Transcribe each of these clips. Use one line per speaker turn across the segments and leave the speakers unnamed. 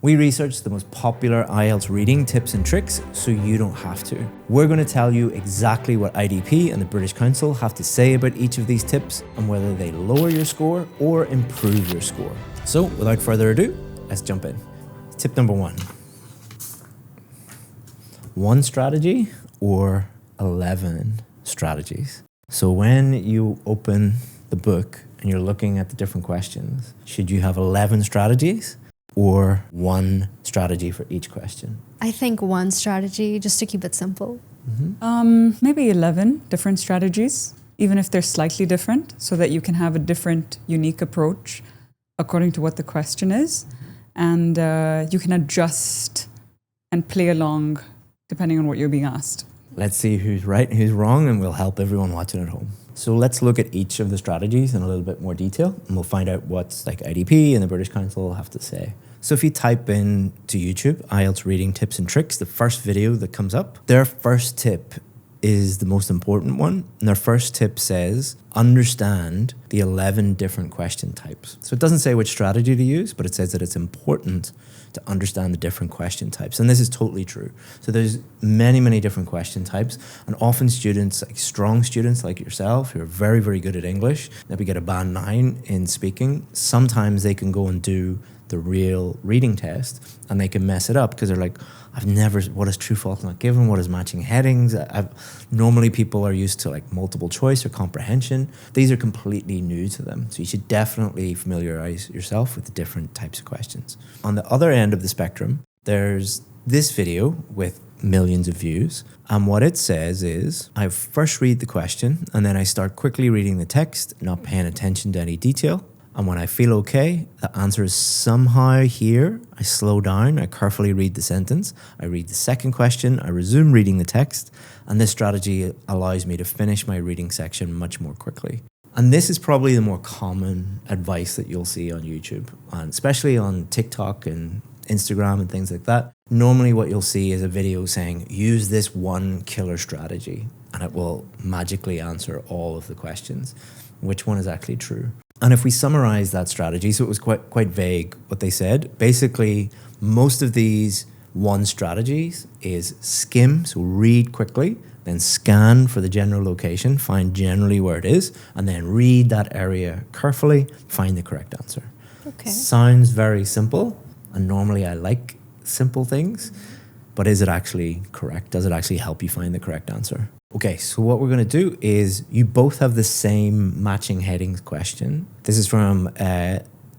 We researched the most popular IELTS reading tips and tricks so you don't have to. We're going to tell you exactly what IDP and the British Council have to say about each of these tips and whether they lower your score or improve your score. So without further ado, let's jump in. Tip number 1. One strategy or 11 strategies. So when you open the book and you're looking at the different questions, should you have 11 strategies or one strategy for each question?
I think one strategy, just to keep it simple.
Maybe 11 different strategies, even if they're slightly different, so that you can have a different, unique approach according to what the question is. And you can adjust and play along depending on what you're being asked.
Let's see who's right and who's wrong, and we'll help everyone watching at home. So let's look at each of the strategies in a little bit more detail, and we'll find out what's like IDP and the British Council have to say. So if you type in to YouTube, IELTS reading tips and tricks, the first video that comes up, their first tip is the most important one. And their first tip says, understand the 11 different question types. So it doesn't say which strategy to use, but it says that it's important to understand the different question types. And this is totally true. So there's many different question types. And often students, like strong students like yourself, who are very, very good at English, maybe get a band 9 in speaking, sometimes they can go and do the real reading test and they can mess it up because they're like, what is true, false, not given? What is matching headings? Normally people are used to like multiple choice or comprehension. These are completely new to them. So you should definitely familiarize yourself with the different types of questions. On the other end of the spectrum, there's this video with millions of views. And what it says is, I first read the question and then I start quickly reading the text, not paying attention to any detail. And when I feel okay, the answer is somehow here. I slow down, I carefully read the sentence, I read the second question, I resume reading the text, and this strategy allows me to finish my reading section much more quickly. And this is probably the more common advice that you'll see on YouTube, and especially on TikTok and Instagram and things like that. Normally what you'll see is a video saying, use this one killer strategy, and it will magically answer all of the questions. Which one is actually true? And if we summarize that strategy, so it was quite vague what they said. Basically, most of these one strategies is skim, so read quickly, then scan for the general location, find generally where it is, and then read that area carefully, find the correct answer.
Okay.
Sounds very simple, and normally I like simple things, but is it actually correct? Does it actually help you find the correct answer? Okay, so what we're going to do is you both have the same matching headings question. This is from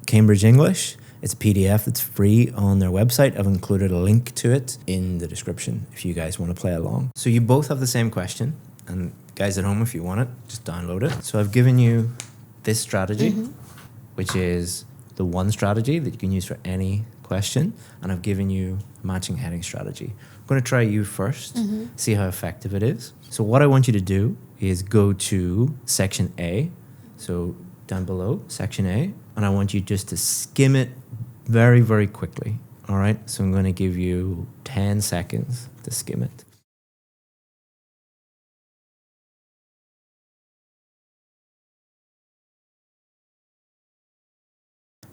Cambridge English. It's a PDF that's free on their website. I've included a link to it in the description if you guys want to play along. So you both have the same question. And guys at home, if you want it, just download it. So I've given you this strategy, which is the one strategy that you can use for any question. And I've given you a matching heading strategy. I'm going to try you first, see how effective it is. So what I want you to do is go to section A, so down below, section A, and I want you just to skim it very, very quickly. All right, so I'm going to give you 10 seconds to skim it.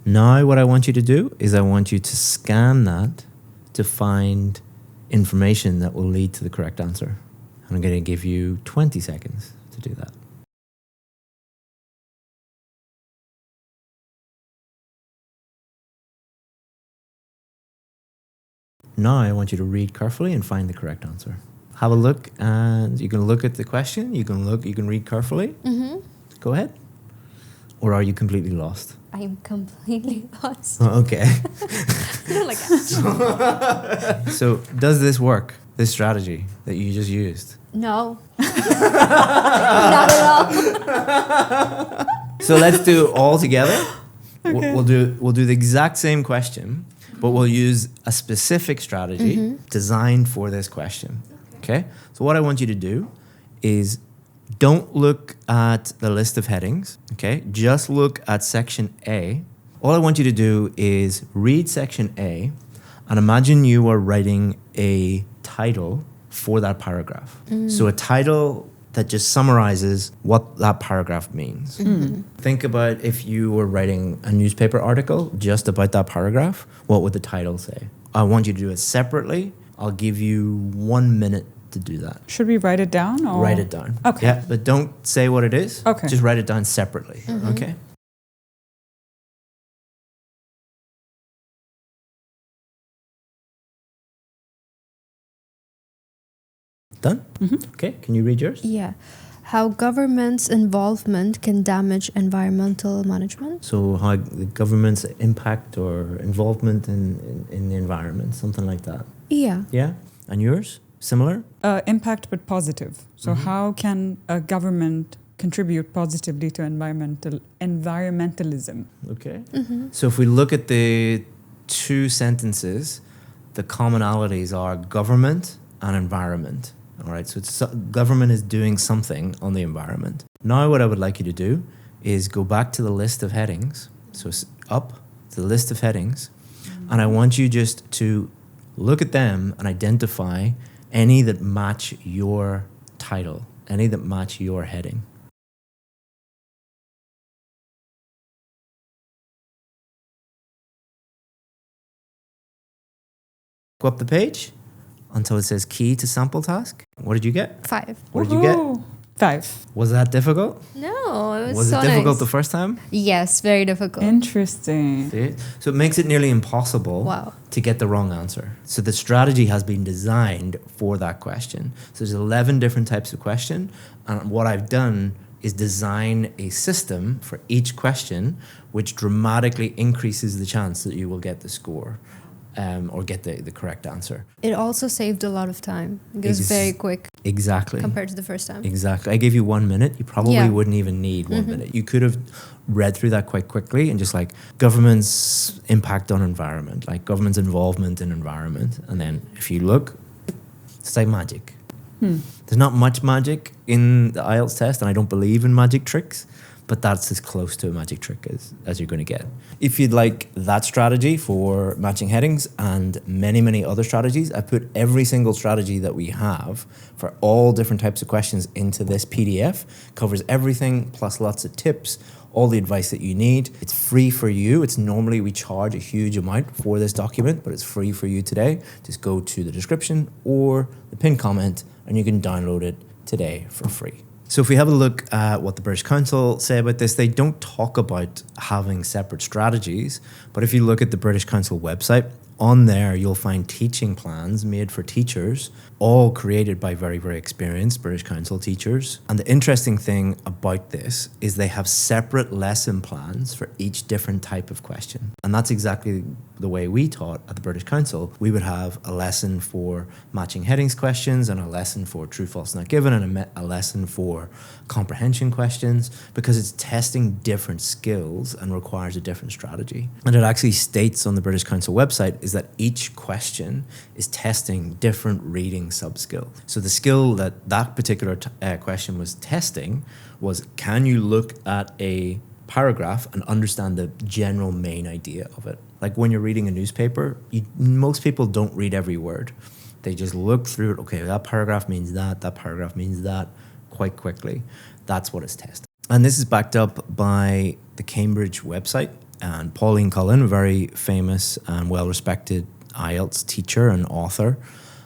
Now what I want you to do is I want you to scan that to find information that will lead to the correct answer. I'm going to give you 20 seconds to do that. Now I want you to read carefully and find the correct answer. Have a look, and you can look at the question, you can read carefully. Go ahead. Or are you completely lost?
I'm completely lost.
Oh, okay.
No, like
So does this work, this strategy that you just used?
no. Not at all.
So let's do it all together. Okay. We'll do the exact same question, but we'll use a specific strategy designed for this question. Okay? So what I want you to do is don't look at the list of headings, okay? Just look at section A. All I want you to do is read section A and imagine you are writing a title for that paragraph. So a title that just summarizes what that paragraph means. Think about if you were writing a newspaper article just about that paragraph, what would the title say? I want you to do it separately. I'll give you 1 minute to do that.
Should we write it down? Or?
Write it down.
Okay.
Yeah, but don't say what it is.
Okay.
Just write it down separately. Okay. Done? Okay, can you read yours?
Yeah. How government's involvement can damage environmental management.
So how the government's impact or involvement in the environment, something like that.
Yeah.
Yeah? And yours? Similar?
Impact but positive. So how can a government contribute positively to environmentalism?
Okay. So if we look at the two sentences, the commonalities are government and environment. All right, so it's, government is doing something on the environment. Now what I would like you to do is go back to the list of headings. So it's up to the list of headings. And I want you just to look at them and identify any that match your title, any that match your heading. Go up the page until it says key to sample task. What did you get?
5.
What did you get?
Woohoo! 5.
Was that difficult?
No, it was,
Was
so
it difficult
nice.
the first time?
Yes, very difficult.
Interesting.
See? So it makes it nearly impossible
Wow.
to get the wrong answer. So the strategy has been designed for that question. So there's 11 different types of question. And what I've done is design a system for each question which dramatically increases the chance that you will get the score. Or get the correct answer.
It also saved a lot of time. It was very quick
Exactly.
compared to the first time.
Exactly. I gave you 1 minute. You probably
Yeah.
wouldn't even need 1 minute. You could have read through that quite quickly and just like government's impact on environment, like government's involvement in environment. And then if you look, it's like magic. There's not much magic in the IELTS test, and I don't believe in magic tricks, but that's as close to a magic trick as you're going to get. If you'd like that strategy for matching headings and many, many other strategies, I put every single strategy that we have for all different types of questions into this PDF. Covers everything, plus lots of tips, all the advice that you need. It's free for you. It's normally we charge a huge amount for this document, but it's free for you today. Just go to the description or the pinned comment and you can download it today for free. So if we have a look at what the British Council say about this, they don't talk about having separate strategies. But if you look at the British Council website, on there you'll find teaching plans made for teachers, all created by very, very experienced British Council teachers. And the interesting thing about this is they have separate lesson plans for each different type of question. And that's exactly the way we taught at the British Council. We would have a lesson for matching headings questions and a lesson for true, false, not given, and a lesson for comprehension questions, because it's testing different skills and requires a different strategy. And it actually states on the British Council website is that each question is testing different reading sub-skills. So the skill that particular question was testing was, can you look at a paragraph and understand the general main idea of it? Like when you're reading a newspaper, most people don't read every word. They just look through it. Okay, that paragraph means that paragraph means that, quite quickly. That's what it's testing. And this is backed up by the Cambridge website. And Pauline Cullen, a very famous and well-respected IELTS teacher and author.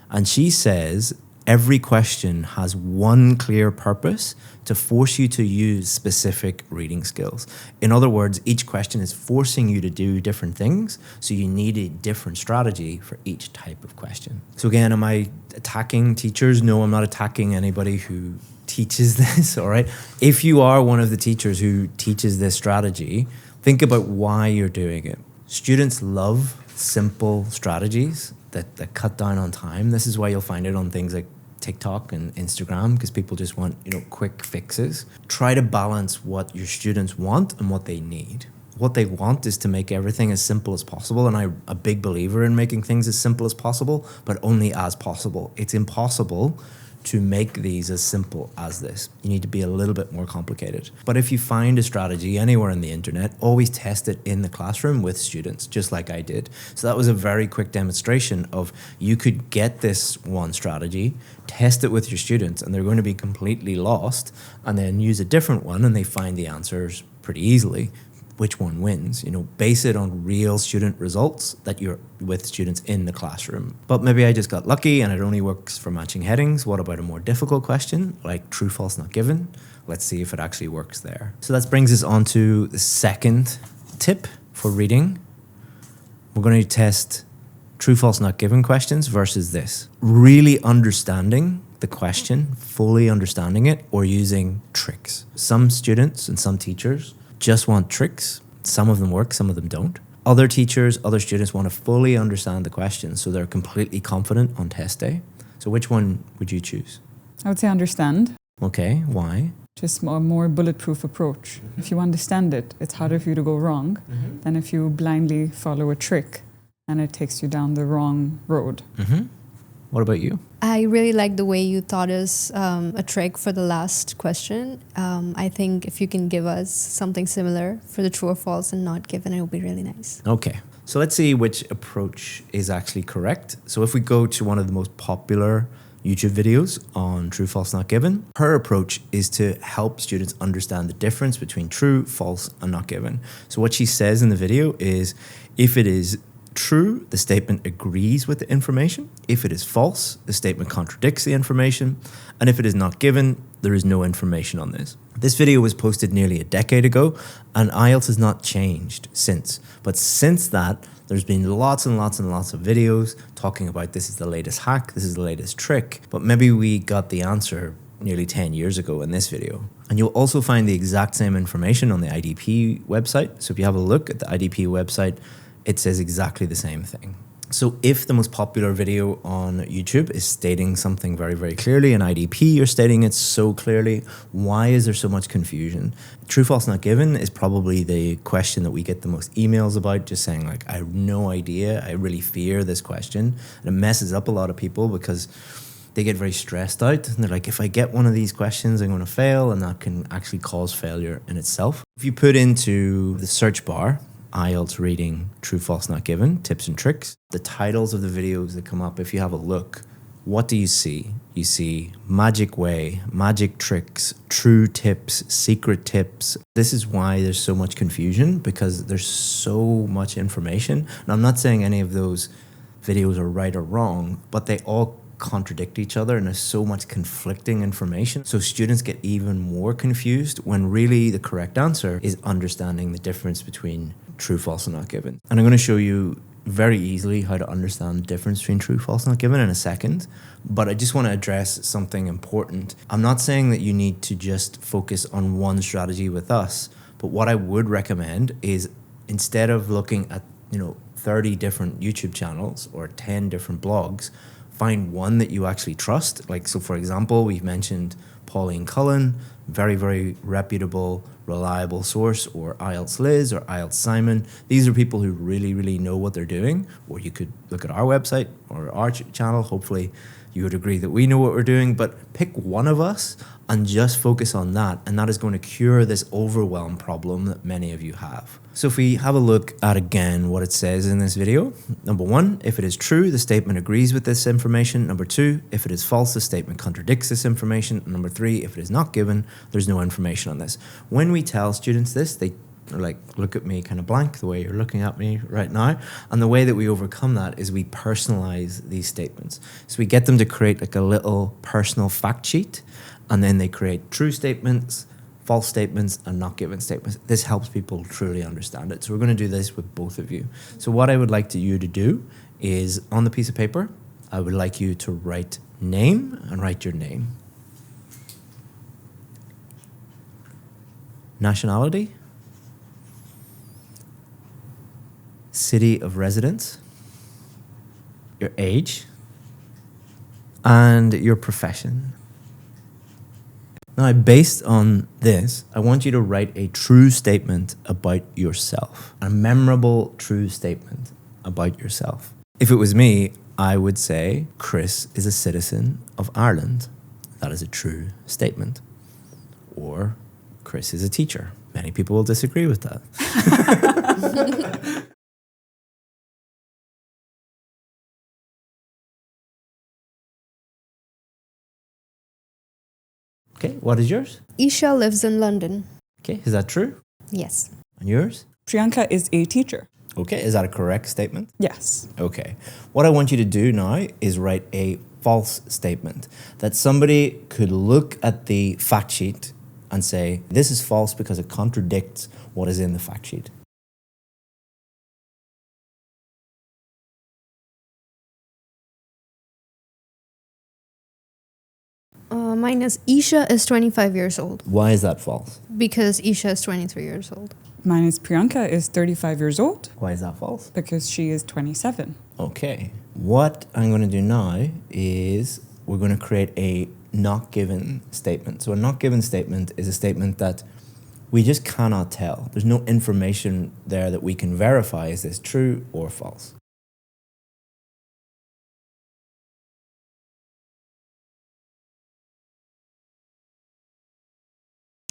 And she says every question has one clear purpose to force you to use specific reading skills. In other words, each question is forcing you to do different things, so you need a different strategy for each type of question. So again, am I attacking teachers? No, I'm not attacking anybody who teaches this, all right? If you are one of the teachers who teaches this strategy, think about why you're doing it. Students love simple strategies that cut down on time. This is why you'll find it on things like TikTok and Instagram, because people just want, quick fixes. Try to balance what your students want and what they need. What they want is to make everything as simple as possible, and I'm a big believer in making things as simple as possible, but only as possible. It's impossible to make these as simple as this. You need to be a little bit more complicated. But if you find a strategy anywhere on the internet, always test it in the classroom with students, just like I did. So that was a very quick demonstration of you could get this one strategy, test it with your students, and they're going to be completely lost, and then use a different one and they find the answers pretty easily. Which one wins? Base it on real student results that you're with students in the classroom. But maybe I just got lucky and it only works for matching headings. What about a more difficult question like true, false, not given? Let's see if it actually works there. So that brings us on to the second tip for reading. We're going to test true, false, not given questions versus this. Really understanding the question, fully understanding it, or using tricks. Some students and some teachers just want tricks. Some of them work, some of them don't. Other teachers, other students want to fully understand the question, so they're completely confident on test day. So which one would you choose?
I would say understand.
Okay, why?
Just a more bulletproof approach. If you understand it, it's harder for you to go wrong than if you blindly follow a trick and it takes you down the wrong road.
What about you?
I really like the way you taught us a trick for the last question. I think if you can give us something similar for the true or false and not given, it would be really nice.
Okay, so let's see which approach is actually correct. So if we go to one of the most popular YouTube videos on true, false, not given, her approach is to help students understand the difference between true, false, and not given. So what she says in the video is, if it is true, the statement agrees with the information. If it is false, the statement contradicts the information. And if it is not given, there is no information on this. This video was posted nearly a decade ago, and IELTS has not changed since. But since that, there's been lots and lots and lots of videos talking about this is the latest hack, this is the latest trick. But maybe we got the answer nearly 10 years ago in this video. And you'll also find the exact same information on the IDP website. So if you have a look at the IDP website, it says exactly the same thing. So if the most popular video on YouTube is stating something very, very clearly, and IDP you're stating it so clearly, why is there so much confusion? True, false, not given is probably the question that we get the most emails about, just saying like, I have no idea, I really fear this question. And it messes up a lot of people because they get very stressed out and they're like, if I get one of these questions, I'm going to fail, and that can actually cause failure in itself. If you put into the search bar, IELTS reading, true, false, not given, tips and tricks, the titles of the videos that come up, if you have a look, what do you see? You see magic way, magic tricks, true tips, secret tips. This is why there's so much confusion, because there's so much information. And I'm not saying any of those videos are right or wrong, but they all contradict each other, and there's so much conflicting information. So students get even more confused when really the correct answer is understanding the difference between true, false, and not given. And I'm going to show you very easily how to understand the difference between true, false, not given in a second. But I just want to address something important. I'm not saying that you need to just focus on one strategy with us, but what I would recommend is, instead of looking at 30 different YouTube channels or 10 different blogs, find one that you actually trust. Like, so for example, we've mentioned Pauline Cullen, very, very reputable, reliable source, or IELTS Liz or IELTS Simon. These are people who really, really know what they're doing. Or you could look at our website or our channel. Hopefully you would agree that we know what we're doing, but pick one of us and just focus on that. And that is going to cure this overwhelm problem that many of you have. So if we have a look at again what it says in this video. Number one, if it is true, the statement agrees with this information. Number two, if it is false, the statement contradicts this information. And number three, if it is not given, there's no information on this. When we tell students this, they are like, look at me kind of blank, the way you're looking at me right now. And the way that we overcome that is we personalize these statements. So we get them to create like a little personal fact sheet, and then they create true statements, false statements, and not given statements. This helps people truly understand it. So we're going to do this with both of you. So what I would like you to do is, on the piece of paper, I would like you to write name and write your name. Nationality. City of residence. Your age. And your profession. Now, based on this, I want you to write a true statement about yourself. A memorable true statement about yourself. If it was me, I would say Chris is a citizen of Ireland. that is a true statement. Or Chris is a teacher. Many people will disagree with that. Okay, what is yours?
Isha lives in London.
Okay, is that true?
Yes.
And yours?
Priyanka is a teacher.
Okay, is that a correct statement?
Yes.
Okay. What I want you to do now is write a false statement that somebody could look at the fact sheet and say, this is false because it contradicts what is in the fact sheet.
Mine is Isha is 25 years old
Why is that false?
because Isha is 23 years old.
Mine is Priyanka is 35 years old
Why is that false?
because she is 27.
Okay. What I'm going to do now is we're going to create a not given statement. So a not given statement is a statement that we just cannot tell. There's no information there that we can verify is this true or false.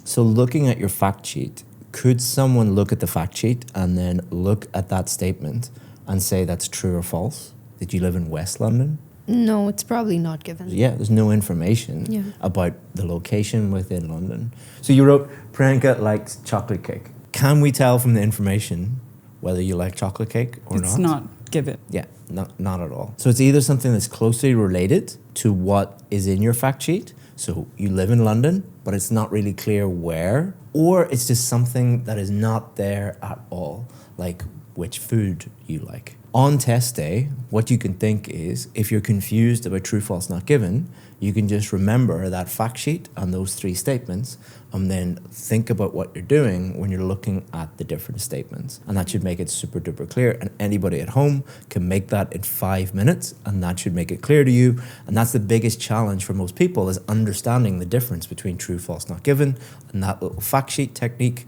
So looking at your fact sheet, could someone look at the fact sheet and then look at that statement and say that's true or false? Did you live in West London?
No, it's probably not given.
Yeah, there's no information
Yeah.
about the location within London. So you wrote, Priyanka likes chocolate cake. Can we tell from the information whether you like chocolate cake or
It's not given.
Yeah, not at all. So it's either something that's closely related to what is in your fact sheet. So you live in London, but it's not really clear where, or it's just something that is not there at all, like which food you like. On test day, what you can think is, if you're confused about true, false, not given, you can just remember that fact sheet and those three statements, and then think about what you're doing when you're looking at the different statements. And that should make it super duper clear. And anybody at home can make that in 5 minutes, and that should make it clear to you. And that's the biggest challenge for most people, is understanding the difference between true, false, not given. And that little fact sheet technique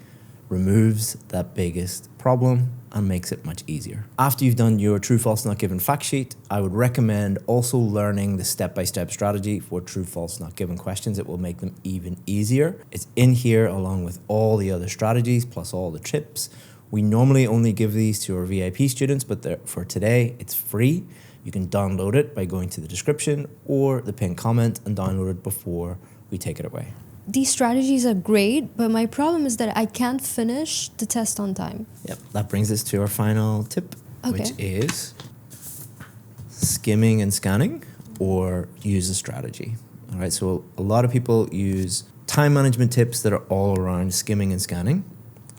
removes that biggest problem and makes it much easier. After you've done your true, false, not given fact sheet, I would recommend also learning the step-by-step strategy for true, false, not given questions. It will make them even easier. It's in here along with all the other strategies plus all the tips. We normally only give these to our VIP students, but for today, it's free. You can download it by going to the description or the pinned comment and download it before we take it away.
These strategies are great, but my problem is that I can't finish the test on time.
Yep, that brings us to our final tip,
Okay.
which is skimming and scanning, or use a strategy. All right, so a lot of people use time management tips that are all around skimming and scanning,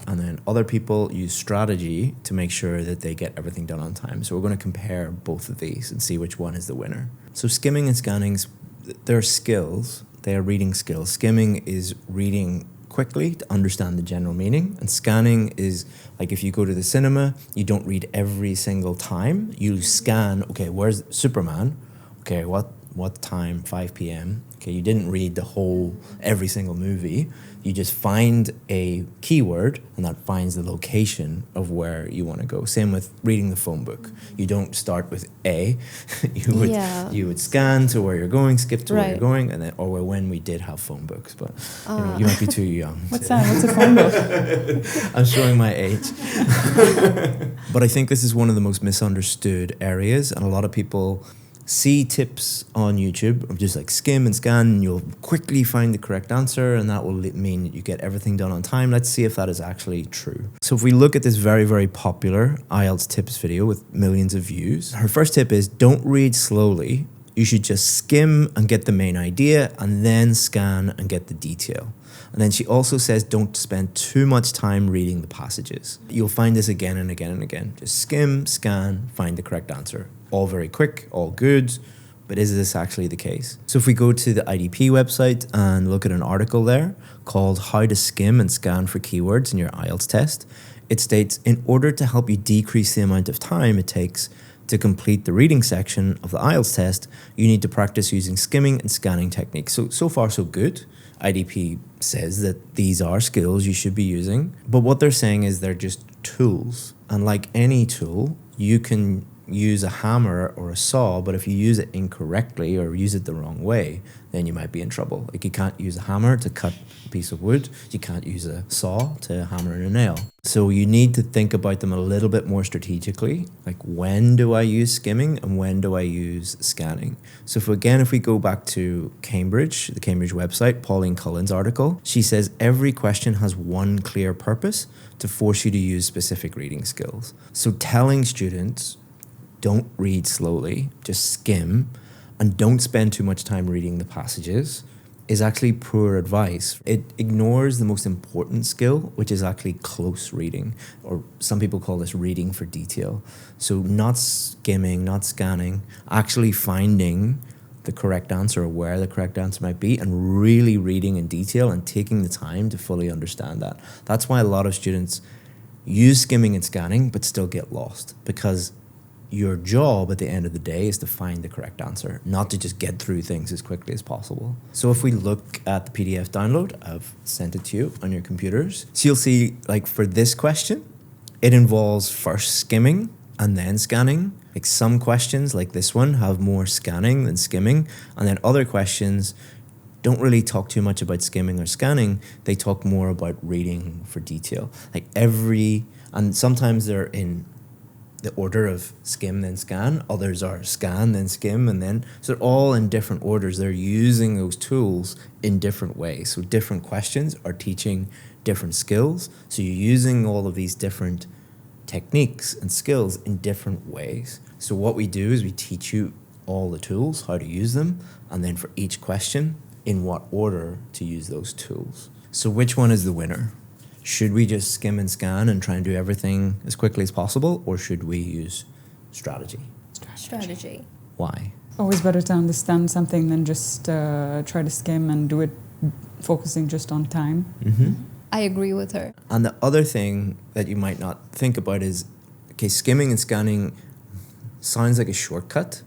and then other people use strategy to make sure that they get everything done on time. So we're going to compare both of these and see which one is the winner. So skimming and scanning, they're skills. They are reading skills. Skimming is reading quickly to understand the general meaning, and scanning is like if you go to the cinema, you don't read every single time. You scan, okay, where's Superman? Okay, what time? 5 p.m. Okay, you didn't read the whole, every single movie. You just find a keyword, and that finds the location of where you want to go. Same with reading the phone book. You don't start with A. You would scan to where you're going, skip to where you're going, and then, or when we did have phone books, but you might be too young.
What's that? What's a phone book?
I'm showing my age. But I think this is one of the most misunderstood areas, and a lot of people see tips on YouTube of just like skim and scan, and you'll quickly find the correct answer, and that will mean that you get everything done on time. Let's see if that is actually true. So if we look at this very, very popular IELTS tips video with millions of views, her first tip is don't read slowly. You should just skim and get the main idea, and then scan and get the detail. And then she also says don't spend too much time reading the passages. You'll find this again and again and again. Just skim, scan, find the correct answer. All very quick, all good, but is this actually the case? So if we go to the IDP website and look at an article there called How to Skim and Scan for Keywords in Your IELTS Test, it states, in order to help you decrease the amount of time it takes to complete the reading section of the IELTS test, you need to practice using skimming and scanning techniques. So far, so good. IDP says that these are skills you should be using, but what they're saying is they're just tools. And like any tool, you can use a hammer or a saw, but if you use it incorrectly or use it the wrong way, then you might be in trouble. Like you can't use a hammer to cut a piece of wood. You can't use a saw to hammer in a nail. So you need to think about them a little bit more strategically. Like when do I use skimming and when do I use scanning? So if we go back to Cambridge, the Cambridge website, Pauline Cullen's article, she says every question has one clear purpose: to force you to use specific reading skills. So telling students, don't read slowly, just skim, and don't spend too much time reading the passages is actually poor advice. It ignores the most important skill, which is actually close reading, or some people call this reading for detail. So not skimming, not scanning, actually finding the correct answer or where the correct answer might be and really reading in detail and taking the time to fully understand that. That's why a lot of students use skimming and scanning but still get lost, because your job at the end of the day is to find the correct answer, not to just get through things as quickly as possible. So if we look at the PDF download, I've sent it to you on your computers. So you'll see, like for this question, it involves first skimming and then scanning. Like some questions like this one have more scanning than skimming, and then other questions don't really talk too much about skimming or scanning. They talk more about reading for detail. And sometimes they're in the order of skim then scan, others are scan then skim, and then so they're all in different orders. They're using those tools in different ways. So different questions are teaching different skills. So you're using all of these different techniques and skills in different ways. So what we do is we teach you all the tools, how to use them, and then for each question, in what order to use those tools. So which one is the winner? Should we just skim and scan and try and do everything as quickly as possible, or should we use strategy?
Strategy.
Why?
Always better to understand something than just try to skim and do it focusing just on time.
Mm-hmm.
I agree with her.
And the other thing that you might not think about is, okay, skimming and scanning sounds like a shortcut,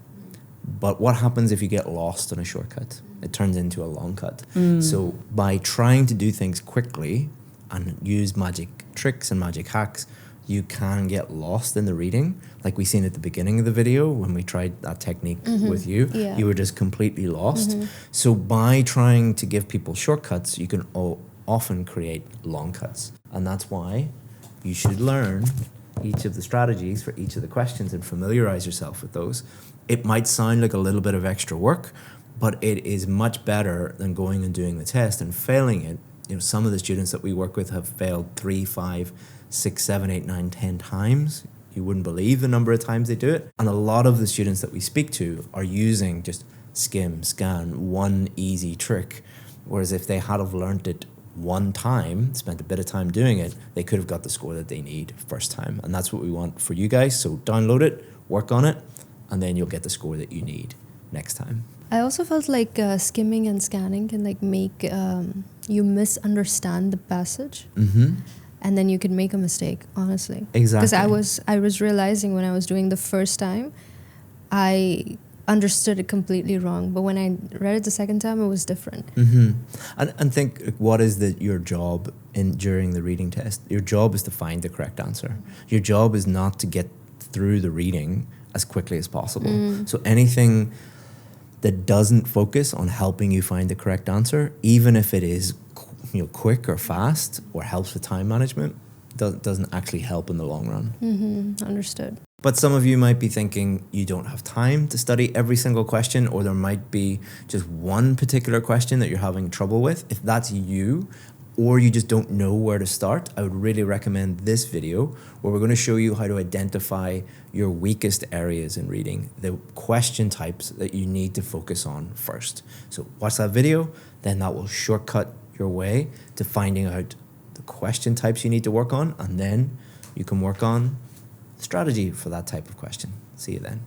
but what happens if you get lost in a shortcut? It turns into a long cut. So by trying to do things quickly and use magic tricks and magic hacks, you can get lost in the reading. Like we seen at the beginning of the video when we tried that technique with you, you were just completely lost. So by trying to give people shortcuts, you can often create long cuts. And that's why you should learn each of the strategies for each of the questions and familiarize yourself with those. It might sound like a little bit of extra work, but it is much better than going and doing the test and failing it. You know, some of the students that we work with have failed 3, 5, 6, 7, 8, 9, 10 times. You wouldn't believe the number of times they do it. And a lot of the students that we speak to are using just skim, scan, one easy trick. Whereas if they had have learned it one time, spent a bit of time doing it, they could have got the score that they need first time. And that's what we want for you guys. So download it, work on it, and then you'll get the score that you need next time.
I also felt like skimming and scanning can like make you misunderstand the passage, and then you can make a mistake. Honestly,
Exactly.
Because I was realizing when I was doing the first time, I understood it completely wrong. But when I read it the second time, it was different.
And think, what is your job during the reading test? Your job is to find the correct answer. Your job is not to get through the reading as quickly as possible. So anything that doesn't focus on helping you find the correct answer, even if it is quick or fast or helps with time management, doesn't actually help in the long run.
Understood.
But some of you might be thinking you don't have time to study every single question, or there might be just one particular question that you're having trouble with. If that's you, or you just don't know where to start, I would really recommend this video where we're going to show you how to identify your weakest areas in reading, the question types that you need to focus on first. So watch that video, then that will shortcut your way to finding out the question types you need to work on, and then you can work on strategy for that type of question. See you then.